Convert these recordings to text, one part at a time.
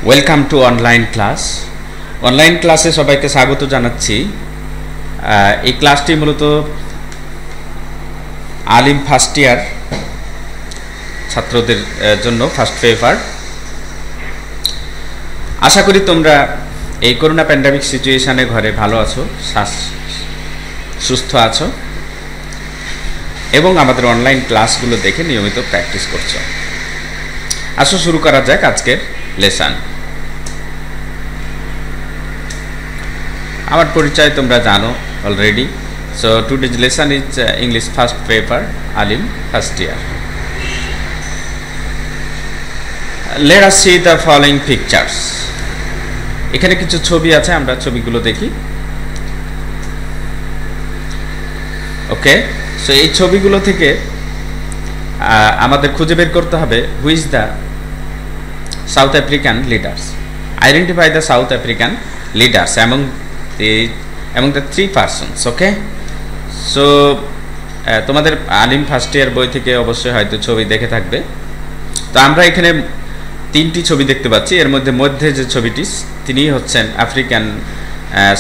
Welcome to online class. Online ক্লাসে সবাইকে স্বাগত জানাচ্ছি। এই ক্লাসটি মূলত আলিম ফার্স্ট ইয়ার ছাত্রদের জন্য ফার্স্ট পেপার। আশা করি তোমরা এই করোনা প্যান্ডামিক সিচুয়েশনে ঘরে ভালো আছো, সুস্থ আছো এবং আমাদের অনলাইন ক্লাসগুলো দেখে নিয়মিত প্র্যাকটিস করছো। আসো শুরু করা যাক আজকের লেসন। আমার পরিচয় তোমরা জানো already. So today's lesson is English first paper, Alim first year. Let us see the following pictures. এখানে কিছু ছবি আছে, আমরা ছবিগুলো দেখি। ওকে, সো এই ছবিগুলো থেকে আমাদের খুঁজে বের করতে হবে who is the south African leaders. Identify the south African leaders among the three persons. Okay, so তোমাদের আলিম ফার্স্ট ইয়ার বই থেকে অবশ্যই হয়তো ছবি দেখে থাকবে। তো আমরা এখানে তিনটি ছবি দেখতে পাচ্ছি। এর মধ্যে যে ছবিটি, তিনি হচ্ছেন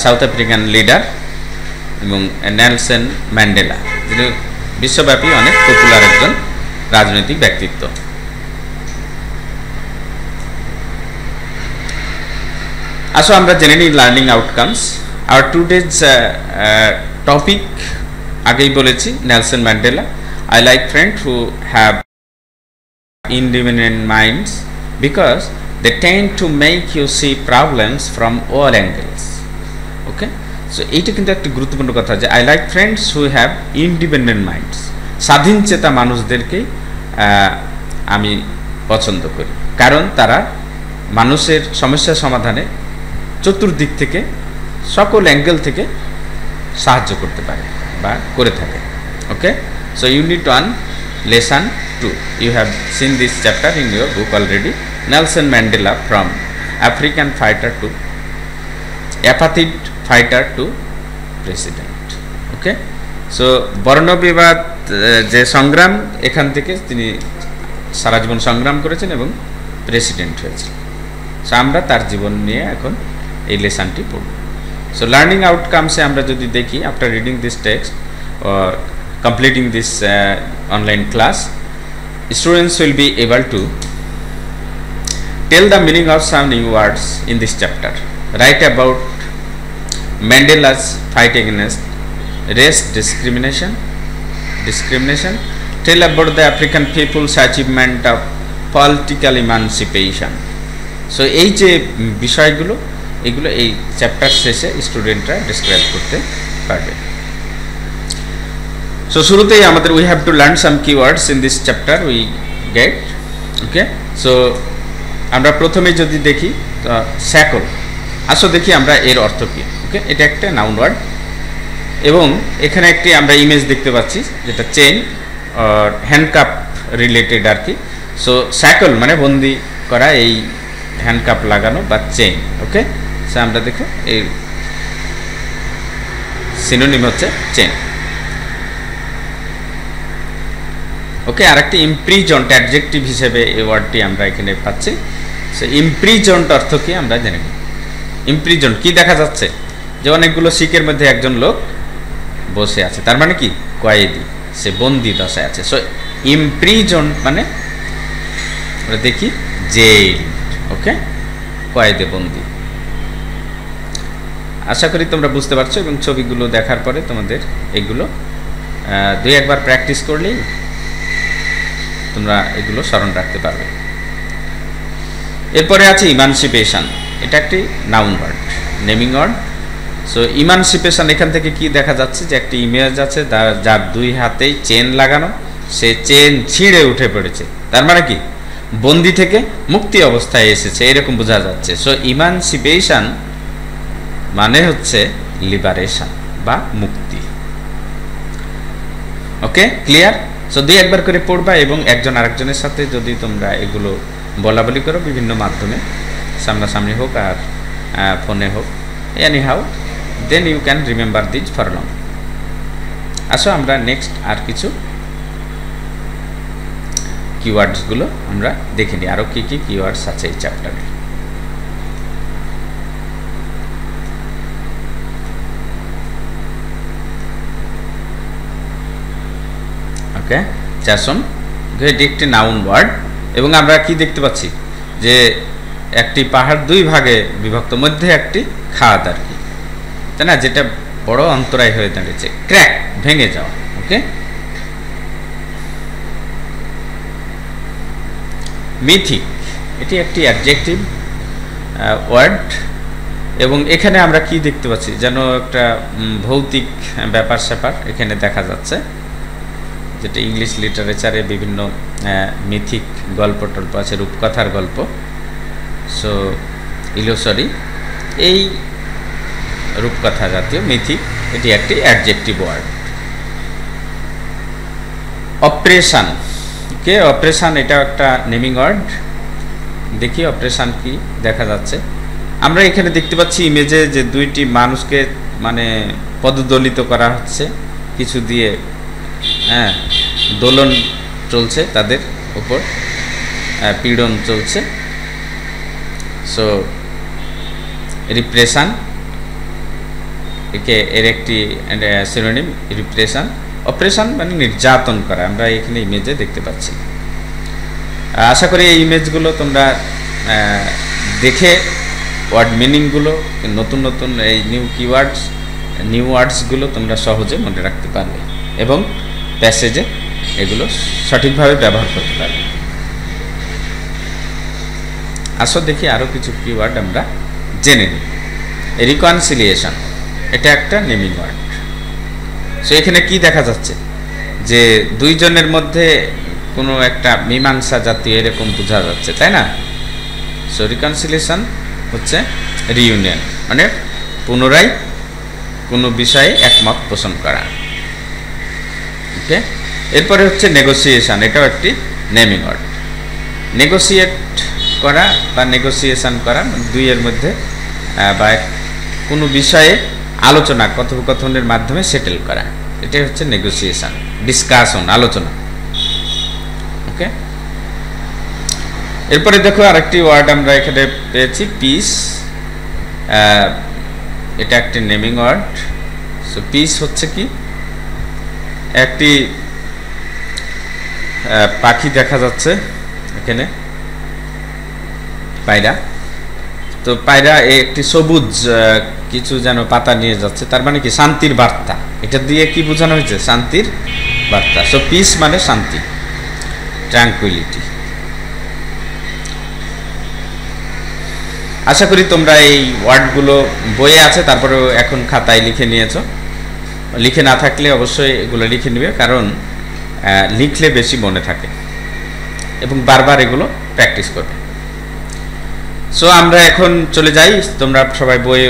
সাউথ আফ্রিকান লিডার এবং নেলসন ম্যান্ডেলা, যিনি বিশ্বব্যাপী অনেক পপুলার একজন রাজনৈতিক ব্যক্তিত্ব। আসো আমরা জেনে নিই learning outcomes. Hour today's topic আগেই বলেছি, Nelson Mandela. I like friend who have independent minds because they tend to make you see problems from all angles. Okay, so এইটা কিন্তু একটা গুরুত্বপূর্ণ কথা যে I like friends who have independent minds. স্বাধীন চেতা মানুষদেরকে আমি পছন্দ করি, কারণ তারা মানুষের সমস্যা সমাধানে চতুর্দিক থেকে, সকল অ্যাঙ্গেল থেকে সাহায্য করতে পারে বা করে থাকে। ওকে, so unit 1 lesson 2. You have seen this chapter in your book already. Nelson Mandela, from African fighter to apathy fighter to president. Okay, so বর্ণ বিবাদ যে সংগ্রাম, এখান থেকে তিনি সারা জীবন সংগ্রাম করেছেন এবং প্রেসিডেন্ট হয়েছেন। সো আমরা তার জীবন নিয়ে এখন এই লেসনটি পড়ব। সো লার্নিং আউটকামসে আমরা যদি দেখি, after reading this text or completing this online class, students will be able to tell the meaning of some new words in this chapter. Write about Mandela's fight against race discrimination. Tell about the African people's achievement of political emancipation. So এই যে বিষয়গুলো, এগুলো এই chapter শেষে স্টুডেন্টরা describe করতে পারবে। So শুরুতেই আমাদের we have to learn some keywords in this chapter we get. Okay, so আমরা প্রথমে যদি দেখি স্যাকল। আসো দেখি আমরা এর অর্থ কী। ওকে, এটা একটা নাউন ওয়ার্ড এবং এখানে একটি আমরা ইমেজ দেখতে পাচ্ছি যেটা চেইন আর হ্যান্ডকাপ রিলেটেড আর কি। সো স্যাকল মানে বন্দি করা, এই হ্যান্ডকাপ লাগানো বা চেইন। ওকে, সো আমরা দেখো এই সিনোনিম হচ্ছে চেইন। ওকে, আর একটি ইমপ্রিজন্ট অ্যাডজেক্টিভ হিসেবে এই ওয়ার্ডটি আমরা এখানে পাচ্ছি। সো ইমপ্রিজন্ট অর্থ কি আমরা জেনে নিই। ইমপ্রিজন্ট কি দেখা যাচ্ছে যে অনেকগুলো শিকের মধ্যে একজন লোক বসে আছে, তার মানে কি কয়েদি, সে বন্দি দশায় আছে। সো ইমপ্রিজন্ট মানে আমরা দেখি জেল। ওকে, কয়েদে বন্দি। আশা করি তোমরা বুঝতে পারছো এবং ছবিগুলো দেখার পরে তোমাদের এগুলো দুই একবার প্র্যাকটিস করলেই তোমরা এগুলো স্মরণ রাখতে পারবে। এরপরে আছে ইমানসিপেশন। এটা একটি noun word, naming word. So emancipation, এখান থেকে কি দেখা যাচ্ছে যে একটি ইমেজ আছে যার দুই হাতেই চেন লাগানো, সে চেন ছিঁড়ে উঠে পড়েছে, তার মানে কি বন্দি থেকে মুক্তি অবস্থায় এসেছে, এরকম বোঝা যাচ্ছে। সো ইমানসিপেশন মানে হচ্ছে লিবারেশন বা মুক্তি। ওকে, ক্লিয়ার? সো দুই একবার করে পড়বা এবং একজন আরেকজনের সাথে যদি তোমরা এগুলো বলা বলি করো, বিভিন্ন মাধ্যমে, সামনাসামনি হোক আর ফোনে হোক, anyhow, then you can remember this for long. আসো আমরা নেক্সট আর কিছু কিওয়ার্ডসগুলো আমরা দেখে নিই, আরও কী কী কিওয়ার্ডস আছে এই চ্যাপ্টারে। ওকে, চাষন, এটি একটি নাউন ওয়ার্ড। এবং আমরা কি দেখতে পাচ্ছি যে একটি পাহাড় দুই ভাগে বিভক্ত, মধ্যে একটি খাদ আর কি, তাই না, যেটা বড় অন্তরায় হয়ে দাঁড়িয়েছে, ক্র্যাক, ভেঙে যাওয়া। ওকে, মিথিক, এটি একটি অ্যাডজেক্টিভ ওয়ার্ড। এবং এখানে আমরা কি দেখতে পাচ্ছি, যেন একটা ভৌতিক ব্যাপার স্যাপার এখানে দেখা যাচ্ছে, যেটা ইংলিশ লিটারেচারে বিভিন্ন মিথিক গল্প টল্প আছে, রূপকথার গল্প। সো ইলোসরি, এই রূপকথা জাতীয় মিথিক, এটি একটি অ্যাডজেক্টিভ ওয়ার্ড। অপারেশন, কে অপারেশন, এটা একটা নেমিং ওয়ার্ড। দেখি অপারেশন কি দেখা যাচ্ছে। আমরা এখানে দেখতে পাচ্ছি ইমেজে যে দুইটি মানুষকে মানে পদদলিত করা হচ্ছে কিছু দিয়ে, হ্যাঁ, দোলন চলছে, তাদের উপর পীড়ন চলছে। সো রিপ্রেশন, একে এর একটি সিনোনিম রিপ্রেশন। অপারেশন মানে নির্যাতন করা, আমরা এখানে ইমেজে দেখতে পাচ্ছি। আশা করি এই ইমেজগুলো তোমরা দেখে ওয়ার্ড মিনিংগুলো, নতুন নতুন এই নিউ ওয়ার্ডসগুলো তোমরা সহজে মনে রাখতে পারবে এবং প্যাসেজে এগুলো সঠিকভাবে ব্যবহার করতে পারবে। আসো দেখি আরও কিছু কিওয়ার্ড আমরা জেনে নিই। রিকনসিলিয়েশন, এটা একটা নেমিং ওয়ার্ড। সো এখানে কি দেখা যাচ্ছে যে দুইজনের মধ্যে কোনো একটা মীমাংসা জাতীয় এরকম বোঝা যাচ্ছে, তাই না? সো রিকনসিলিয়েশন হচ্ছে রিইউনিয়ন, মানে পুনরায় কোনো বিষয়ে একমত পোষণ করা। ওকে, এরপরে হচ্ছে নেগোসিয়েশন, এটাও একটি নেমিং ওয়ার্ড। নেগোসিয়েট করা বা নেগোসিয়েশন করা, দুইয়ের মধ্যে বা কোনো বিষয়ে আলোচনা, কথোপকথনের মাধ্যমে সেটেল করা, এটাই হচ্ছে নেগোসিয়েশন, ডিসকাশন, আলোচনা। ওকে, এরপরে দেখো আরেকটি ওয়ার্ড আমরা এখানে পেয়েছি, পিস। এটা একটি নেমিং ওয়ার্ড। সো পিস হচ্ছে কি, একটি পাখি দেখা যাচ্ছে এখানে, পায়রা। তো পায়রা একটি সবুজ কিছু যেন পাতা নিয়ে যাচ্ছে, তার মানে কি শান্তির বার্তা, এটা দিয়ে কি বোঝানো হয়েছে, শান্তির বার্তা। সো পিস মানে শান্তি, ট্রাঙ্কুইলিটি। আশা করি তোমরা এই ওয়ার্ডগুলো বইয়ে আছে, তারপরেও এখন খাতায় লিখে নিয়েছো। লিখে না থাকলে অবশ্যই এগুলো লিখে নেবে, কারণ লিখলে বেশি মনে থাকে এবং বারবার এগুলো প্র্যাকটিস করবে। সো আমরা এখন চলে যাই, তোমরা সবাই বইয়ে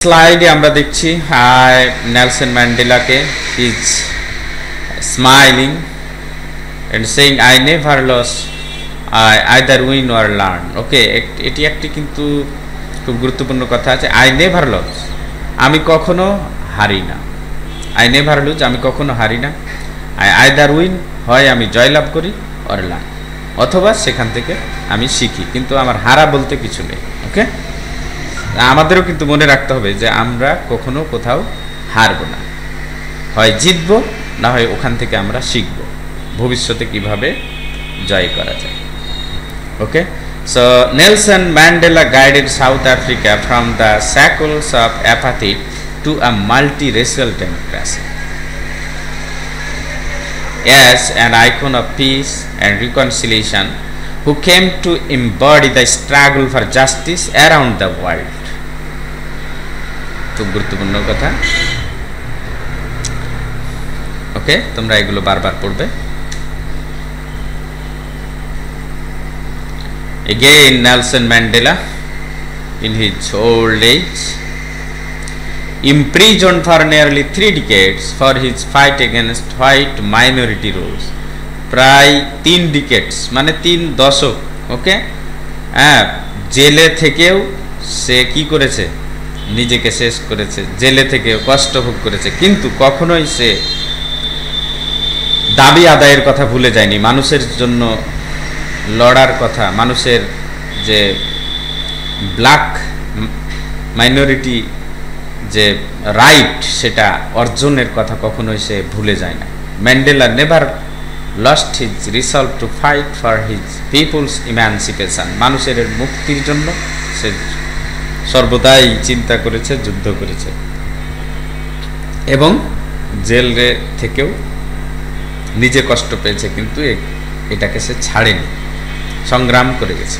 স্লাইডে আমরা দেখছি নেলসন ম্যান্ডেলাকে is smiling and saying I never lost, I either win or learn. ওকে, এটি একটি কিন্তু খুব গুরুত্বপূর্ণ কথা আছে। আই নেভার লস, আমি কখনো হারি না। আই নেভার লুজ, আমি কখনো হারি না। আই আইদার উইন, হয় আমি জয়লাভ করি, অর লার্ন, অথবা সেখান থেকে আমি শিখি, কিন্তু আমার হারা বলতে কিছু নেই। ওকে, আমাদেরও কিন্তু মনে রাখতে হবে যে আমরা কখনো কোথাও হারবো না, হয় জিতবো, না হয় ওখান থেকে আমরা শিখব ভবিষ্যতে কিভাবে জয় করা যায়। Okay, so Nelson Mandela guided South Africa from the shackles of apathy to a multi-racial democracy as an icon of peace and reconciliation who came to embody the struggle for justice around the world. খুব গুরুত্বপূর্ণ কথা। ওকে, তোমরা এগুলো বারবার পড়বে। Again, Nelson Mandela, in his old age, imprisoned for nearly 3 decades for his fight against white minority rules. প্রায় 3 decades, মানে 3 দশক। ওকে, হ্যাঁ, জেলে থেকেও সে কি করেছে, নিজেকে শেষ করেছে, জেলে থেকেও কষ্ট ভোগ করেছে, কিন্তু কখনোই সে দাবি আদায়ের কথা ভুলে যায়নি, মানুষের জন্য লড়ার কথা, মানুষের যে ব্ল্যাক মাইনরিটি যে রাইট সেটা অর্জনের কথা কখনোই সে ভুলে যায় না। Mandela never lost his resolve to fight for his people's emancipation, মানুষের মুক্তির জন্য সে সর্বদাই চিন্তা করেছে, যুদ্ধ করেছে, এবং জেলে থেকেও নিজে কষ্ট পেয়েছে, কিন্তু এটাকে সে ছাড়েনি, সংগ্রাম করে গেছে।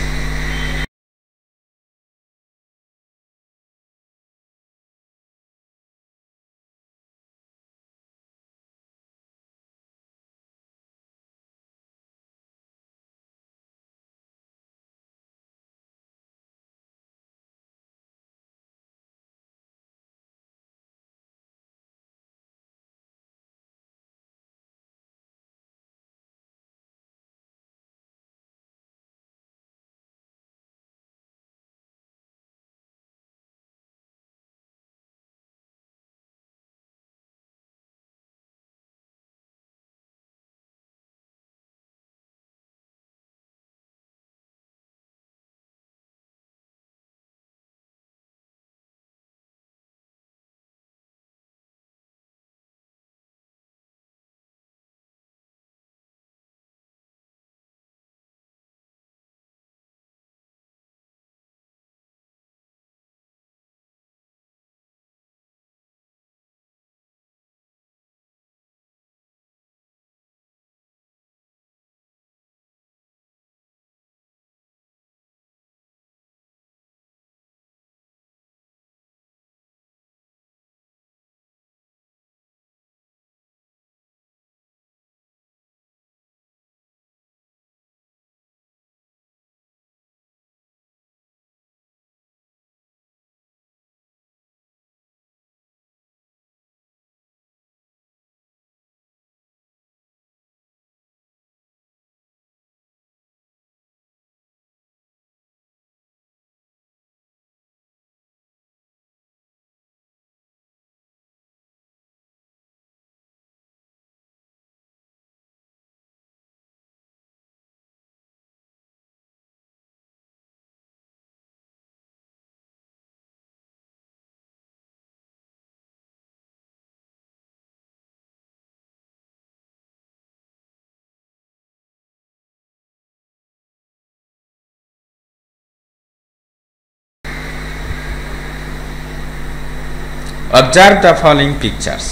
অবজার্ভ দ্য ফলোইং পিকচার্স,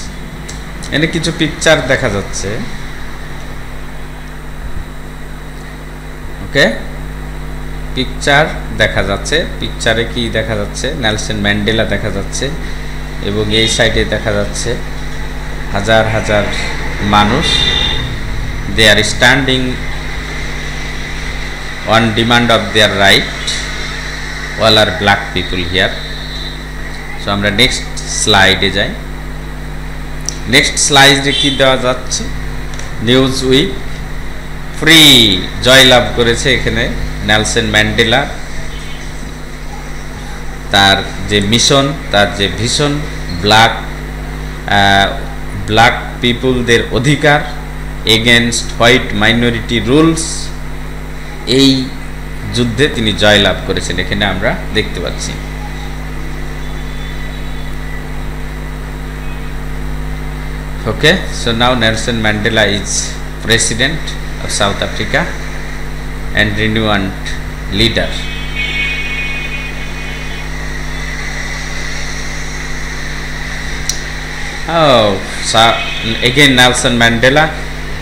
এখানে কিছু পিকচার দেখা যাচ্ছে। ওকে, পিকচার দেখা যাচ্ছে, পিকচারে কি দেখা যাচ্ছে, নেলসন ম্যান্ডেলা দেখা যাচ্ছে, এবং এই সাইডে দেখা যাচ্ছে হাজার হাজার মানুষ, দে আর standing on demand of their right, all are black people here. So আমরা নেক্সট স্লাইডে যাই। নেক্সট স্লাইডে কি দেওয়া যাচ্ছে, নিউজ উইক ফ্রি জয়লাভ করেছে এখানে নেলসন ম্যান্ডেলা, তার যে মিশন, তার যে ভিশন, ব্ল্যাক পিপুলদের অধিকার এগেনস্ট হোয়াইট মাইনরিটি রুলস, এই যুদ্ধে তিনি জয়লাভ করেছেন এখানে আমরা দেখতে পাচ্ছি। Okay, so now Nelson Mandela is president of South Africa and renowned leader. Oh, so again Nelson Mandela.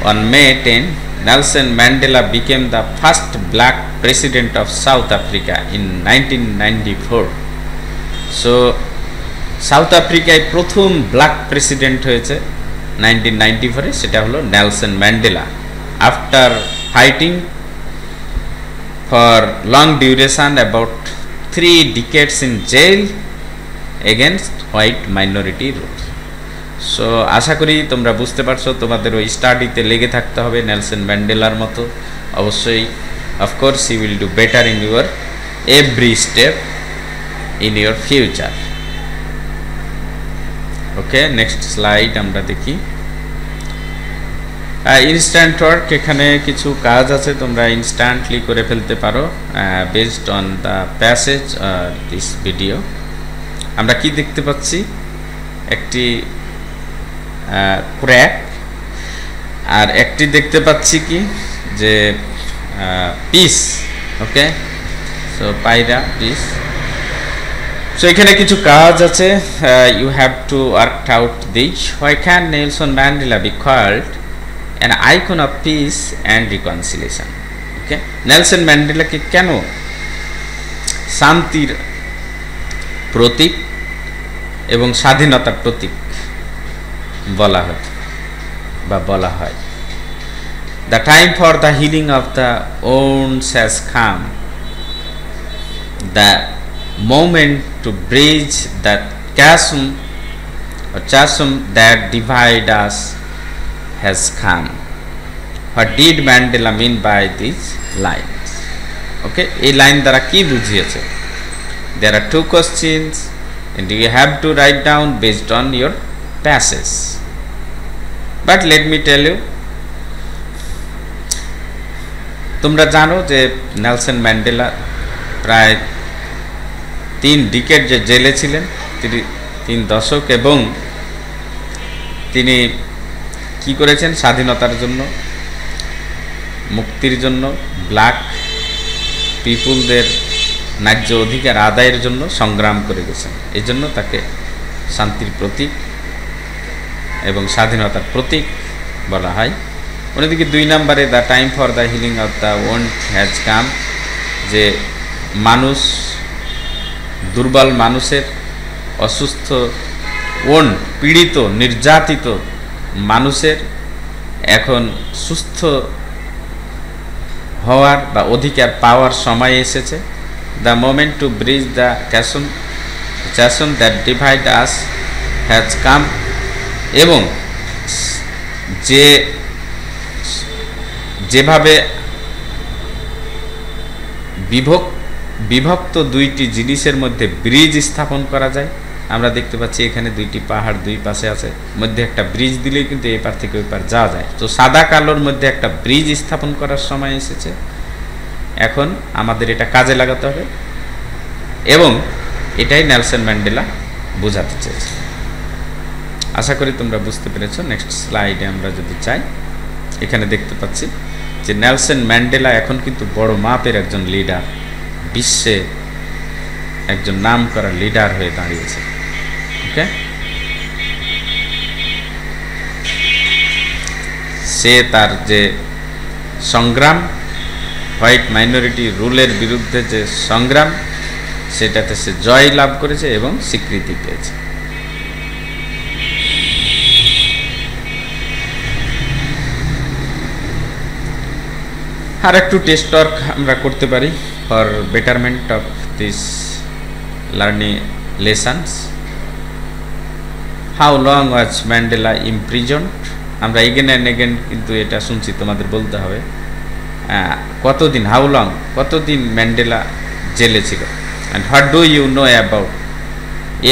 On May 10, Nelson Mandela became the first black president of South Africa in 1994. So South আফ্রিকায় প্রথম black president হয়েছে 1994-এ, সেটা হলো নেলসন ম্যান্ডেলা। After fighting for long duration about 3 decades in jail against white minority rules. So আশা করি তোমরা বুঝতে পারছো, তোমাদের ওই স্টাডিতে লেগে থাকতে হবে নেলসন ম্যান্ডেলার মতো। অবশ্যই of course you will do better in your every step in your future. Okay, next slide আমরা দেখি। ইনস্ট্যান্ট ওয়ার্ক, এখানে কিছু কাজ আছে, তোমরা ইনস্ট্যান্টলি করে ফেলতে পারো based on the passage this video. আমরা কি দেখতে পাচ্ছি, একটি ক্র্যাক, আর একটি দেখতে পাচ্ছি কি যে পিস। ওকে, সো পায়রা পিস। সো এখানে কিছু কাজ আছে, you have to work out this. Why can Nelson Mandela be called an icon of peace and reconciliation? Okay, Nelson ম্যান্ডেলাকে কেন শান্তির প্রতীক এবং স্বাধীনতার প্রতীক বলা হয় বা বলা হয়? The time for the healing of the wounds has come, the moment to bridge that chasm that divide us has come. What did Mandela mean by these lines? Okay, এই লাইন দ্বারা কি বুঝিয়েছে? There are 2 questions and you have to write down based on your passage. But let me tell you, তোমরা জানো যে Nelson Mandela প্রায় 3 decade যে জেলে ছিলেন, 3 দশক, এবং তিনি কি করেছেন? স্বাধীনতার জন্য, মুক্তির জন্য, ব্ল্যাক পিপুলদের ন্যায্য অধিকার আদায়ের জন্য সংগ্রাম করে গেছেন। এই জন্য তাকে শান্তির প্রতীক এবং স্বাধীনতার প্রতীক বলা হয়। অন্যদিকে 2 নম্বরে the time for the healing of the wound has come, যে মানুষ, দুর্বল মানুষের, অসুস্থ, পীড়িত, নির্যাতিত মানুষের এখন সুস্থ হওয়ার বা অধিকার পাওয়ার সময় এসেছে। The moment to bridge the chasm that divide us has come, এবং যেভাবে বিভক্ত 2টি জিনিসের মধ্যে ব্রিজ স্থাপন করা যায়, আমরা দেখতে পাচ্ছি এখানে 2টি পাহাড় 2 পাশে আছে, মধ্যে একটা ব্রিজ দিলেই কিন্তু এই পার থেকে ওই পার যাওয়া যায়। তো সাদা কালোর মধ্যে একটা ব্রিজ স্থাপন করার সময় এসেছে, এখন আমাদের এটা কাজে লাগাতে হবে, এবং এটাই নেলসন ম্যান্ডেলা বোঝাতে চেয়েছে। আশা করি তোমরা বুঝতে পেরেছো। নেক্সট স্লাইডে আমরা যদি চাই, এখানে দেখতে পাচ্ছি যে নেলসন ম্যান্ডেলা এখন কিন্তু বড় মাপের একজন লিডার, বিশ্বে একজন নামকরা লিডার হয়ে দাঁড়িয়েছে। ওকে, সে তার যে সংগ্রাম, হোয়াইট মাইনরিটি রুলের বিরুদ্ধে যে সংগ্রাম, সেটাতে সে জয় লাভ করেছে এবং স্বীকৃতি পেয়েছে। আর একটু টেস্ট ওয়ার্ক আমরা করতে পারি for betterment of this learning lessons. How long was Mandela imprisoned, আমরা এগেন অ্যান্ড এগেন কিন্তু এটা শুনছি, তোমাদের বলতে হবে কতদিন, হাউ লং, কতদিন ম্যান্ডেলা জেলে ছিল। And what do you know about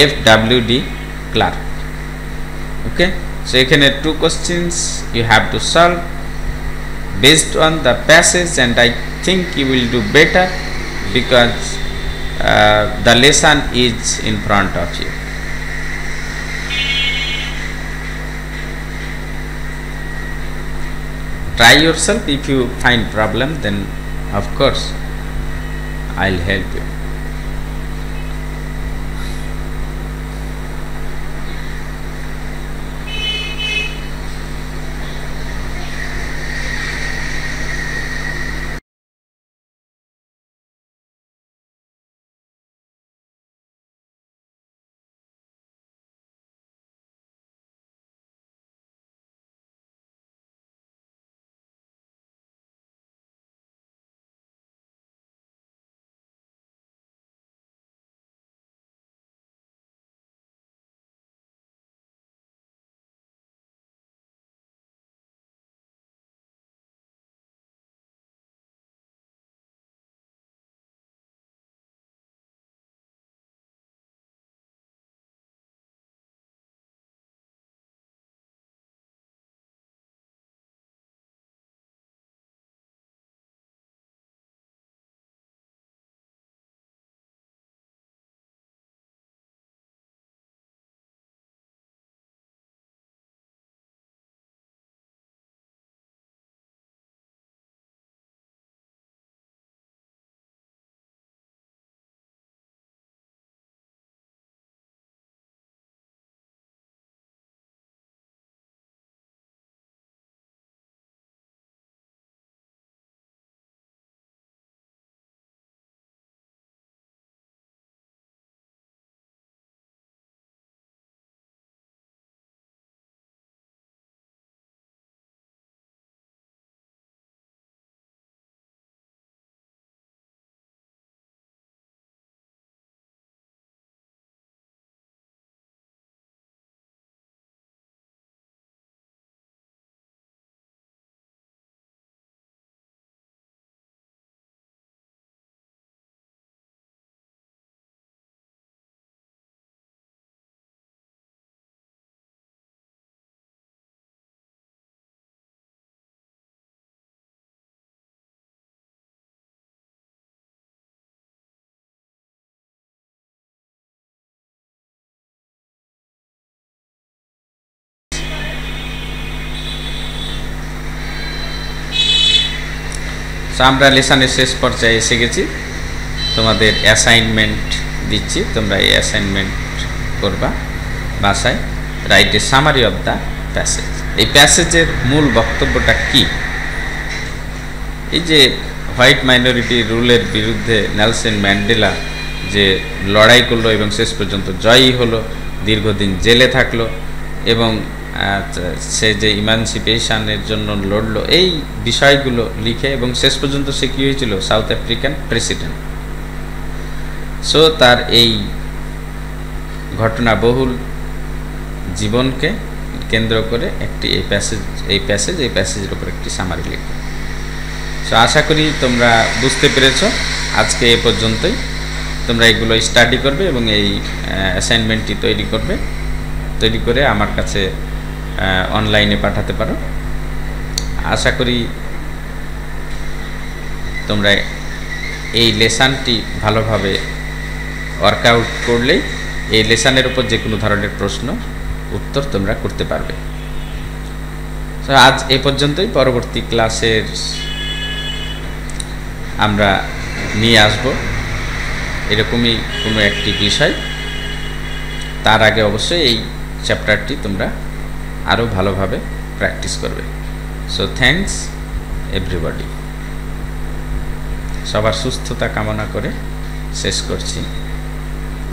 FWD Clarke. Okay, so এখানে 2 questions you have to solve based on the passage, and I think you will do better because the lesson is in front of you. Try yourself. If you find problem, then of course I'll help you. So আমরা লেসনের শেষ পর্যায়ে এসে গেছি, তোমাদের assignment দিচ্ছি, তোমরা এই assignment করবা বাসায়। Write a summary of the passage. এই প্যাসেজের মূল বক্তব্যটা কি? এই যে হোয়াইট মাইনরিটি রুলের বিরুদ্ধে নেলসন ম্যান্ডেলা যে লড়াই করলো এবং শেষ পর্যন্ত জয়ী হলো, দীর্ঘদিন জেলে থাকলো এবং সে যে ইমানসিপেশনের জন্য লড়লো, এই বিষয়গুলো লিখে এবং শেষ পর্যন্ত সে কী হয়েছিল? South African president. সো তার এই ঘটনাবহুল জীবনকে কেন্দ্র করে একটি এই প্যাসেজের উপর একটি সামারি লিখবে। সো আশা করি তোমরা বুঝতে পেরেছ। আজকে এ পর্যন্তই। তোমরা এগুলো স্টাডি করবে এবং এই অ্যাসাইনমেন্টটি তৈরি করে আমার কাছে অনলাইনে পাঠাতে পারো। আশা করি তোমরা এই লেসনটি ভালোভাবে ওয়ার্কআউট করলেই এই লেসনের উপর যে কোনো ধরনের প্রশ্ন উত্তর তোমরা করতে পারবে। তো আজ এ পর্যন্তই। পরবর্তী ক্লাসের আমরা নিয়ে আসব এরকমই কোনো একটি বিষয়। তার আগে অবশ্যই এই চ্যাপ্টারটি তোমরা আরও ভালোভাবে প্র্যাকটিস করবে। So thanks everybody. সবার সুস্থতা কামনা করে শেষ করছি।